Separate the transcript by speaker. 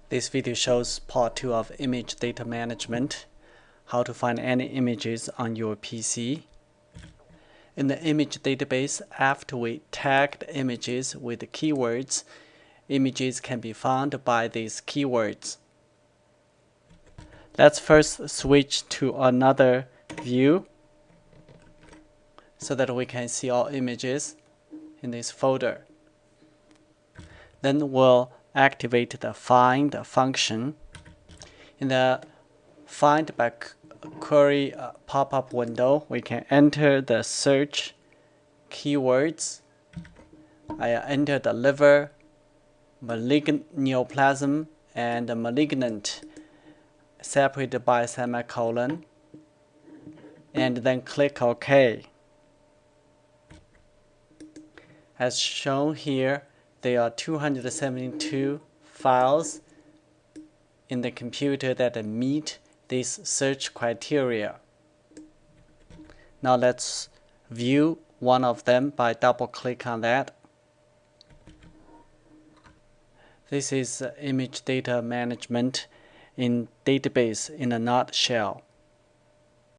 Speaker 1: This video shows part 2 of image data management, how to find any images on your PC. In the image database, after we tagged images with the keywords, images can be found by these keywords. Let's first switch to another view so that we can see all images in this folder. Then we'll activate the find function. In the find by query pop-up window, we can enter the search keywords. I enter the liver, malignant neoplasm, and malignant separated by semicolon, and then click OK. As shown here, there are 272 files in the computer that meet this search criteria. Now let's view one of them by double-click on that. This is image data management in database in a nutshell.